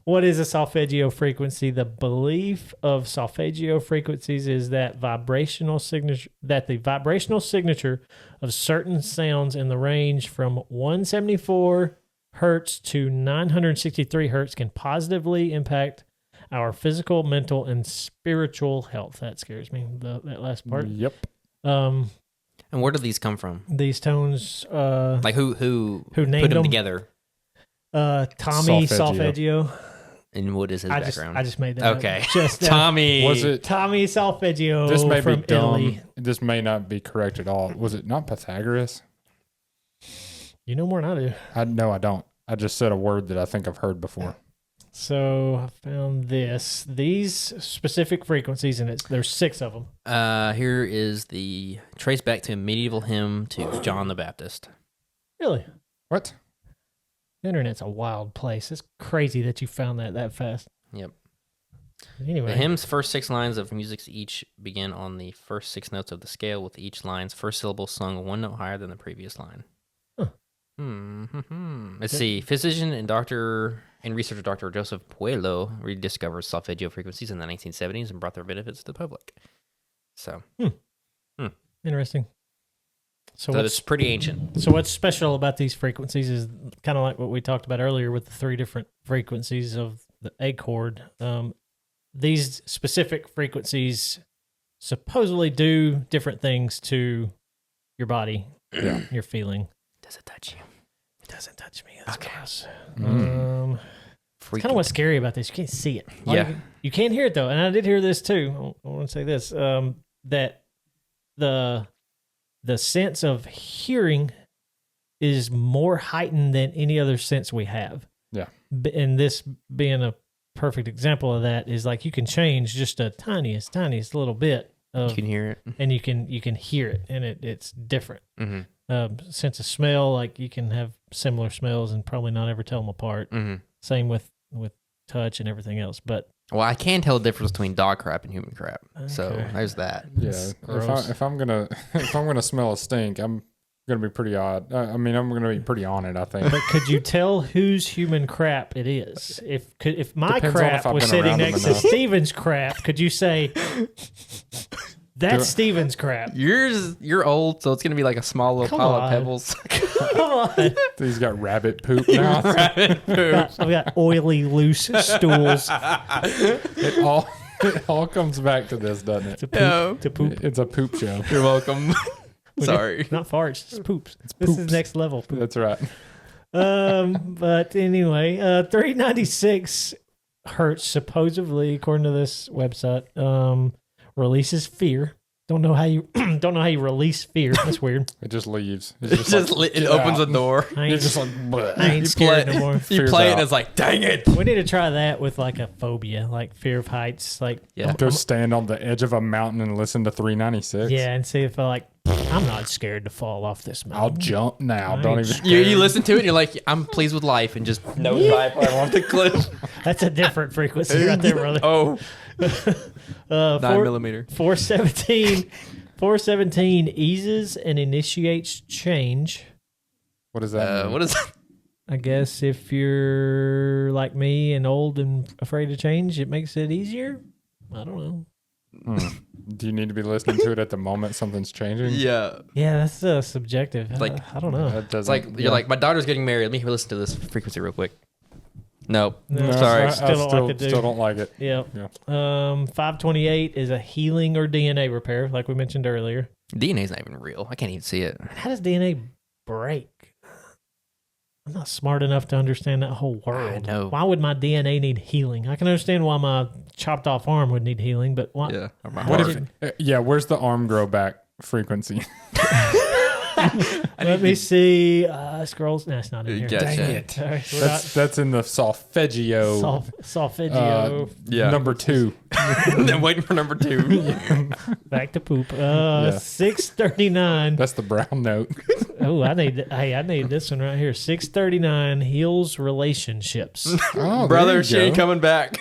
What is a solfeggio frequency? The belief of solfeggio frequencies is that the vibrational signature of certain sounds in the range from 174 hertz to 963 hertz can positively impact our physical, mental, and spiritual health. That scares me. That last part. Yep. And where do these come from? These tones. Like who named put them them? together? Tommy Solfeggio. And what is his background? I just made that. Okay. Up. Just Was it Tommy Solfeggio? This may from be dumb. Italy. This may not be correct at all. Was it not Pythagoras? You know more than I do. No, I don't. I just said a word that I think I've heard before. So I found these specific frequencies, and there's 6 of them. Here is the trace back to a medieval hymn to John the Baptist. Really? What? The internet's a wild place. It's crazy that you found that fast. Yep. Anyway, The hymn's first 6 lines of music each begin on the first 6 notes of the scale, with each line's first syllable sung 1 note higher than the previous line. Huh. Let's see. Physician and researcher Dr. Joseph Puello rediscovered solfeggio frequencies in the 1970s and brought their benefits to the public. So, interesting. So it's pretty ancient. So what's special about these frequencies is kind of like what we talked about earlier with the 3 different frequencies of the A chord. These specific frequencies supposedly do different things to your body, your feeling. Does it touch you? It doesn't touch me. That's gross. It's kind of what's scary about this. You can't see it. You can hear it, though. And I did hear this, too. I want to say this, that the sense of hearing is more heightened than any other sense we have. Yeah. And this being a perfect example of that is like you can change just a tiniest little bit of, you can hear it, and you can hear it, and it's different. Mm-hmm. Sense of smell, like you can have similar smells and probably not ever tell them apart. Mm-hmm. Same with touch and everything else. But well, I can tell the difference between dog crap and human crap. Okay. So there's that. Yeah, if I'm gonna smell a stink, I'm gonna be pretty odd. I'm gonna be pretty on it, I think. But could you tell whose human crap it is? If my Depends on crap if I've was been sitting around them next to enough. Steven's crap, could you say that's Steven's crap? You're old, so it's gonna be like a small little Come pile on. of pebbles. Come on. He's got rabbit poop now. Rabbit poop. I've got oily, loose stools. It all comes back to this, doesn't it? To poop. It's a poop show. You're welcome. Sorry. Not farts, just poops. This is next level poop. That's right. But anyway, 396 hertz supposedly, according to this website, releases fear. Don't know how you release fear. That's weird. It just leaves. It opens a door. You're just like, bleh. I ain't scared no more. You Fear's play it and out. it's like, dang it. We need to try that with like a phobia, like fear of heights. Like Go stand on the edge of a mountain and listen to 396. yeah, and see if I'm not scared to fall off this mountain. I'll jump now. I Don't ain't even. You listen to it and you're like, I'm pleased with life, and just nosedive off the cliff. That's a different frequency right there, brother. Oh, 9 4 millimeter. 417 eases and initiates change. What does that mean? What is that? I guess if you're like me and old and afraid to change, it makes it easier. I don't know. Do you need to be listening to it at the moment something's changing? Yeah. Yeah, that's subjective. Like- I don't know. That It's doesn't. like, you're like, my daughter's getting married. Let me listen to this frequency real quick. Nope. No, Sorry. I Still don't like the dude. still don't like it. Yeah. Yeah. 528 is a healing or DNA repair, like we mentioned earlier. DNA's not even real. I can't even see it. How does DNA break? I'm not smart enough to understand that whole world. I know. Why would my DNA need healing? I can understand why my chopped off arm would need healing, but why? Yeah. Or my What heart. if? Where's the arm grow back frequency? Let me see. Scrolls. No, it's not in here. Gotcha. Dang it. All right, we're not- That's in the solfeggio. Solfeggio. Yeah. Number 2. I'm waiting for number 2. Back to poop. 639. That's the brown note. Oh, I need this one right here. 639 heals relationships. Oh, Brother, she ain't coming back.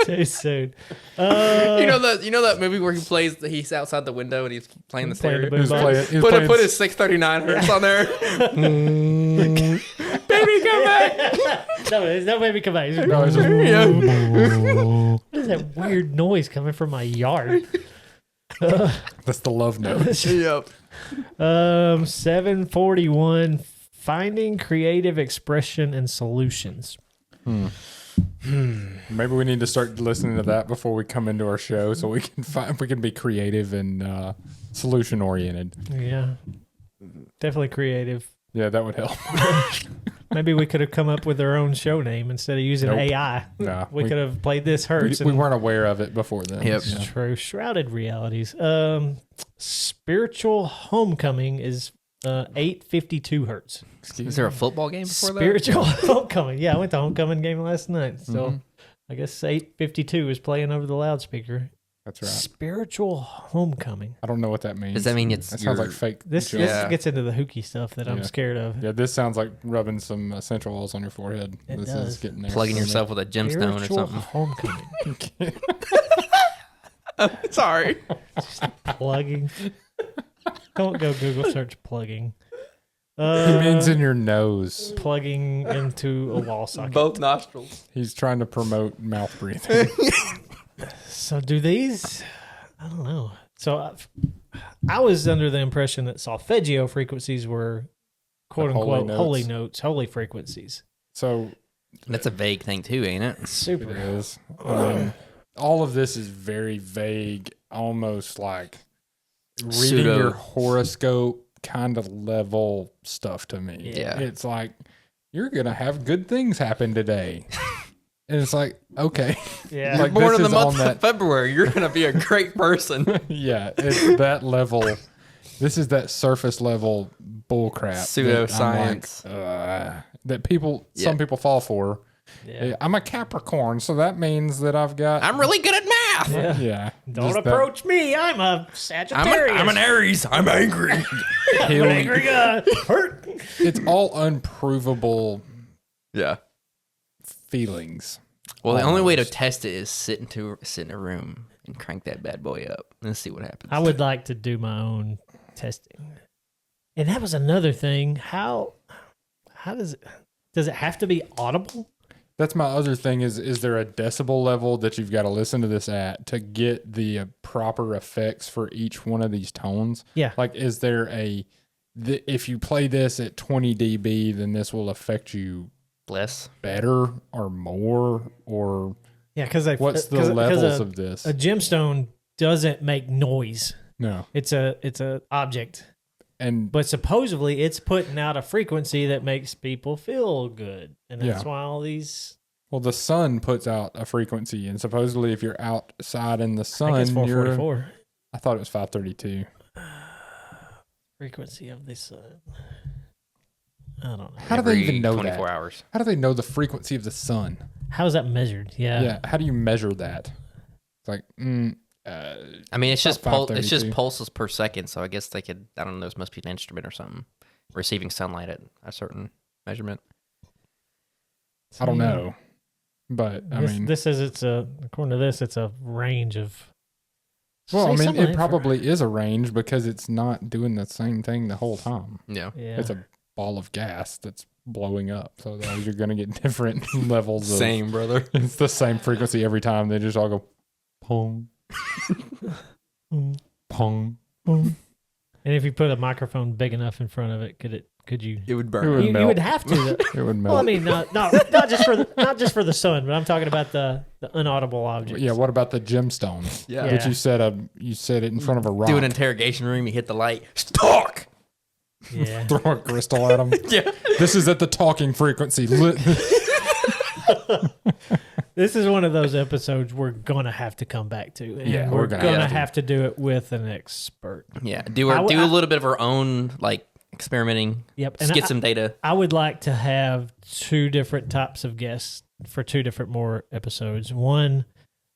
Too soon. You know that movie where he's outside the window and he's playing the Playing the stereo. boombox. Put his 639 hertz on there. Baby, come back. No, there's no baby come back. It's just- No, it's just- Yeah. What is that weird noise coming from my yard? That's the love note. Yep. 741 finding creative expression and solutions. Maybe we need to start listening to that before we come into our show, so we can be creative and solution oriented. Yeah, definitely creative. Yeah, that would help. Maybe we could have come up with our own show name instead of using Nope. AI. Nah, we could have played this We, Hertz. we weren't aware of it before then. Yep. Yeah. True. Shrouded realities. Spiritual homecoming is 852 hertz. Is there a football game before Spiritual homecoming. Yeah, I went to homecoming game last night. So I guess 852 is playing over the loudspeaker. That's right. Spiritual homecoming. I don't know what that means. Does that mean it's That sounds like fake. This joke. Yeah. gets into the hooky stuff that I'm scared of. Yeah, this sounds like rubbing some essential oils on your forehead. It This does. is getting there. plugging yourself with a gemstone or Spiritual something? homecoming. Sorry. Plugging. Don't go Google search plugging. He means in your nose. Plugging into a wall socket. Both nostrils. He's trying to promote mouth breathing. So do these? I don't know. So I was under the impression that solfeggio frequencies were quote unquote holy notes, holy frequencies. So That's a vague thing too, ain't it? Super. it is. I mean, all of this is very vague, almost like reading your horoscope kind of level stuff to me. Yeah. It's like, you're going to have good things happen today. And it's like, okay. Yeah. Like, Born this in the is on month that- of February. You're gonna be a great person. Yeah, it's that level. This is that surface level bullcrap. Pseudoscience. That people, some people fall for. Yeah. I'm a Capricorn, so that means that I've got. I'm really good at math. Yeah. Yeah. Don't just that approach me. I'm a Sagittarius. I'm an Aries. I'm angry. I'm an angry guy. Hurt. It's all unprovable Yeah. feelings. Well, the only way to Almost. test it is sit in a room and crank that bad boy up and see what happens. I would like to do my own testing. And that was another thing. How does it have to be audible? That's my other thing is there a decibel level that you've got to listen to this at to get the proper effects for each one of these tones? Yeah. Like, is there if you play this at 20 dB, then this will affect you Less. better or more, or Yeah, because what's the levels of this? A gemstone doesn't make noise. No. It's a object. And But supposedly it's putting out a frequency that makes people feel good. And that's why all these well, the sun puts out a frequency, and supposedly if you're outside in the I think it's sun, 444. I thought it was 532. Frequency of the sun. I don't know. How do they even know 24 that? hours. How do they know the frequency of the sun? How is that measured? Yeah. How do you measure that? It's like, I mean, it's just about it's just 532. pulses per second. So I guess they could. I don't know. This must be an instrument or something receiving sunlight at a certain measurement. I don't know. But I mean, this is according to this, it's a range of. well, I Say mean, something it probably is a range because it's not doing the same thing the whole time. Yeah. Yeah. It's a ball of gas that's blowing up. So you're going to get different levels of. Same, brother. It's the same frequency every time. They just all go pong, pong. And if you put a microphone big enough in front of it, could you? It would It burn. would You melt. would have to. It would melt. Well, I mean, not just for the sun, but I'm talking about the unaudible objects. Yeah. What about the gemstones? Yeah. But you said it in front of a rock. Do an interrogation room. You hit the light. Talk. Yeah. Throw a crystal at them. Yeah. This is at the talking frequency. This is one of those episodes we're gonna have to come back to. And Yeah, we're we're gonna gonna have to. have to do it with an expert. Yeah. Do I a w- I- little bit of our own like experimenting. Yep. Just get some data. I would like to have two different types of guests for two different more episodes. One,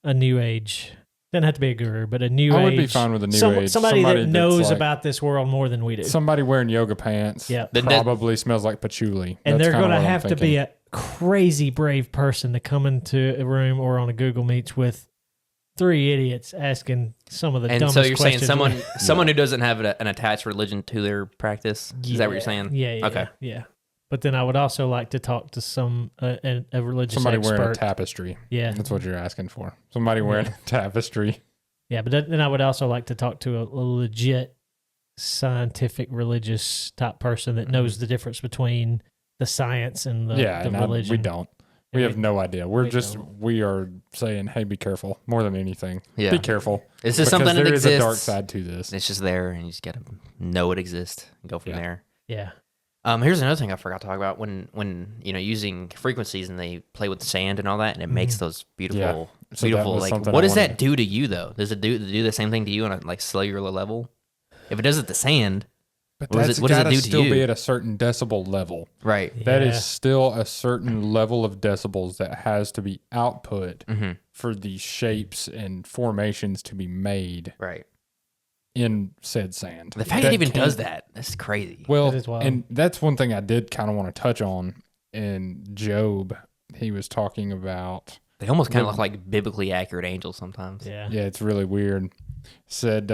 a new age. Doesn't have to be a guru, but a new age. I would be fine with a new age. Somebody that that's knows like- about this world more than we do. Somebody wearing yoga pants. Yeah. That- Probably smells like patchouli. And That's they're kinda going to what I'm have to thinking. be a crazy brave person to come into a room or on a Google Meets with three idiots asking some of the And dumbest so you're saying questions. someone who doesn't have an attached religion to their practice. Is that what you're saying? Yeah. Okay. Yeah. But then I would also like to talk to some a religious Somebody expert. wearing a tapestry. Yeah. That's what you're asking for. Somebody wearing a tapestry. Yeah, but then I would also like to talk to a legit scientific religious type person that knows the difference between the science and the and religion. we don't. We And have no idea. We're we just don't. we are saying, hey, be careful more than anything. Yeah. Be careful. It's just Because something that there is exists. a dark side to this. It's just there, and you just gotta know it exists and go from Yeah. there. Yeah. Here's another thing I forgot to talk about when using frequencies and they play with the sand and all that, and it makes those beautiful, So that beautiful. was Like, something what I does wanted that do to you though? Does it do the same thing to you on a like cellular level? If it does it to sand, But What that's does it got do to to still be you? at a certain decibel level. Right. That Yeah. is still a certain level of decibels that has to be output for these shapes and formations to be made Right. in said sand. The fact it even does that, that's crazy. Well, That is wild. and that's one thing I did kind of want to touch on in Job. He was talking about, They almost kind of look like biblically accurate angels sometimes. Yeah. yeah, it's really weird. Said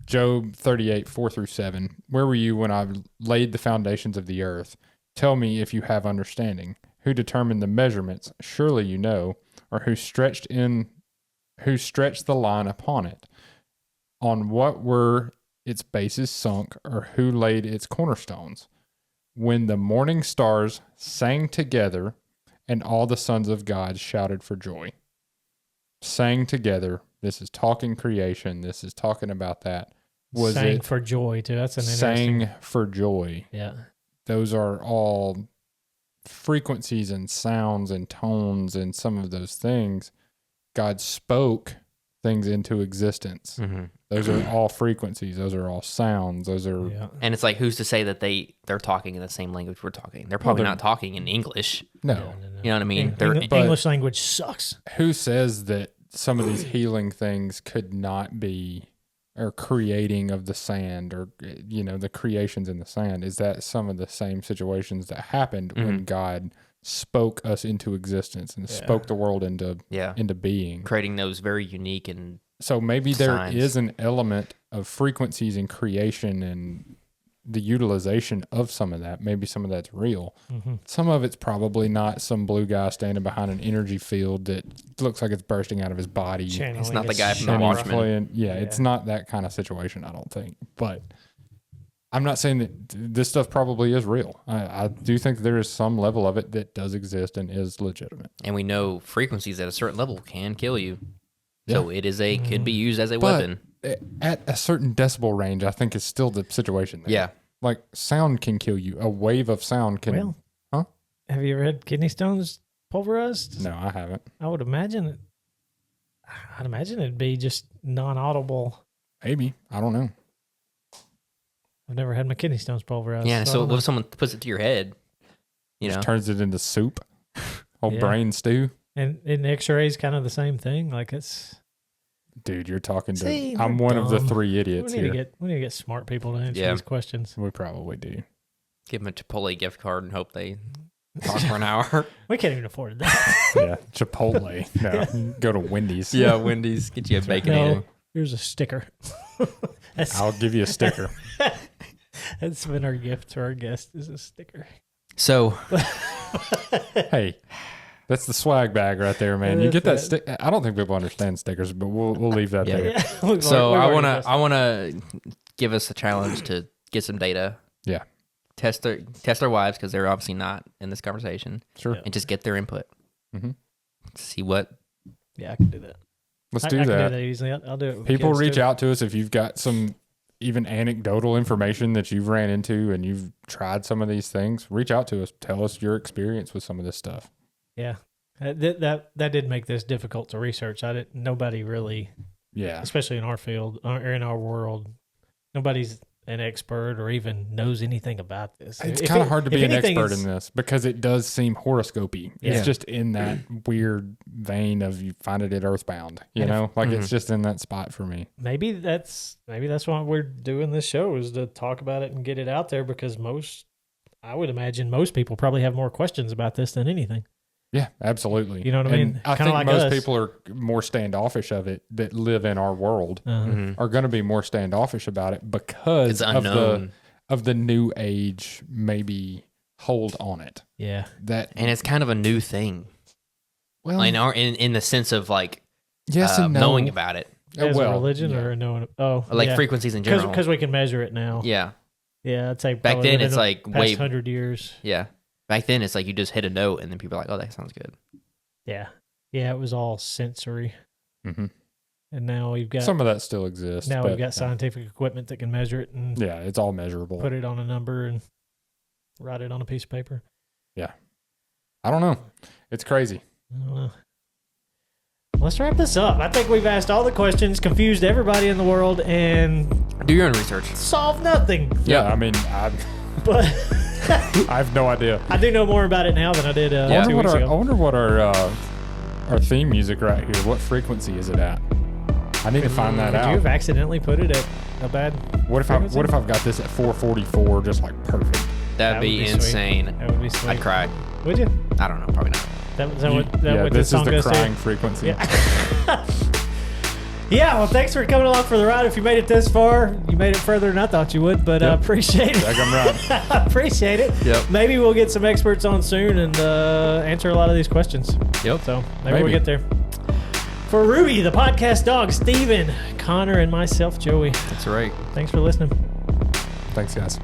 Job 38, 4-7, where were you when I laid the foundations of the earth? Tell me if you have understanding. Who determined the measurements? Surely you know. Or who stretched the line upon it? On what were its bases sunk, or who laid its cornerstones? When the morning stars sang together, and all the sons of God shouted for joy. Sang together. This is talking creation. This is talking about that. Was Sang it for joy too. That's an interesting. sang for joy? Yeah. Those are all frequencies and sounds and tones and some of those things. God spoke things into existence. Those are all frequencies. Those are all sounds. Those are Yeah. And it's like, who's to say that they're talking in the same language we're talking? They're probably not talking in English. no. You know what I mean? English language sucks. Who says that some of these healing things could not be, or creating of the sand, or the creations in the sand? Is that some of the same situations that happened when God spoke us into existence and spoke the world into being, creating those very unique and so maybe there signs. is an element of frequencies in creation and the utilization of some of that. Maybe some of that's real. Some of it's probably not some blue guy standing behind an energy field that looks like it's bursting out of his body. It's not the guy from The And he's Watchmen. playing- it's not that kind of situation, I don't think. But I'm not saying that this stuff probably is real. I do think there is some level of it that does exist and is legitimate. And we know frequencies at a certain level can kill you. So it is could be used as a weapon. At a certain decibel range, I think is still the situation there. Yeah. Like sound can kill you. A wave of sound can. Well, have you ever had kidney stones pulverized? No, I haven't. I would imagine it. I'd imagine it'd be just non-audible. Maybe. I don't know. I've never had my kidney stones pulverized. Yeah. I So don't know. if someone puts it to your head, Just turns it into soup. Old Yeah. brain stew. And X-rays kind of the same thing. Like it's. Dude, you're talking to. See, I'm we're one of the dumb. 3 We idiots need to here. get smart people to answer Yeah. these questions. We probably do. give them a Chipotle gift card and hope they talk for an hour. We can't even afford that. Yeah, Chipotle. No, go to Wendy's. Wendy's. Get you a Baconator. No, here's a sticker. That's I'll give you a sticker. that's been our gift to our guest is a sticker. So Hey, that's the swag bag right there, man. You get that That's stick. I don't think people understand stickers, but we'll leave that Yeah. there. Yeah. So I wanna give us a challenge to get some data. Yeah. Test their wives because they're obviously not in this conversation, Sure. and just get their input. Mhm. See what. Yeah, I can do that. Let's I do can that. do that easily. I'll do it. With People kids, reach too. out to us if you've got some even anecdotal information that you've ran into and you've tried some of these things. Reach out to us. Tell us your experience with some of this stuff. Yeah, that did make this difficult to research. Nobody really, Yeah. especially in our field or in our world, nobody's an expert or even knows anything about this. It's If kind of it- hard to if be an anything, expert it's- in this because it does seem horoscopy. Yeah. It's just in that weird vein of you find it at Earthbound, you And if- know? Like it's just in that spot for me. Maybe that's why we're doing this show is to talk about it and get it out there because I would imagine most people probably have more questions about this than anything. Yeah, absolutely. You know what I And mean? I Kinda think like most us. people are more standoffish of it that live in our world Mhm. are going to be more standoffish about it because It's of unknown, the new age maybe hold on it. Yeah, That and it's kind of a new thing. well, In the sense of like yes and no. knowing about it, as well, a religion yeah. or no? Oh, like yeah. frequencies in general. because we can measure it now. Yeah, Yeah, I'd say Back probably then within it's the like past way 100 years. yeah. Back then it's like you just hit a note and then people are like, oh, that sounds good. Yeah, it was all sensory, Mhm. and now we've got Some of that still exists. now but, we've got scientific equipment that can measure it and Yeah, it's all measurable. put it on a number and write it on a piece of paper. I don't know. It's crazy. I don't know. Let's wrap this up. I think we've asked all the questions, confused everybody in the world, and Do your own research. solve nothing. Yeah, I mean, But I have no idea. I do know more about it now than I did 2 weeks I ago. wonder what our theme music right here, what frequency is it at? I need to find that Could out. you have accidentally put it at a bad What if I've got this at 444, just like perfect? That'd That be would be insane. That would be sweet. I'd cry. Would you? I don't know. Probably not. Is that what the This is song the goes crying to? frequency. Yeah. Yeah, well, thanks for coming along for the ride. If you made it this far, you made it further than I thought you would, but I appreciate it. I'm right. I appreciate it. Yep. Maybe we'll get some experts on soon and answer a lot of these questions. Yep. So maybe we'll get there. For Ruby, the podcast dog, Steven, Connor, and myself, Joey, That's right. thanks for listening. Thanks, guys.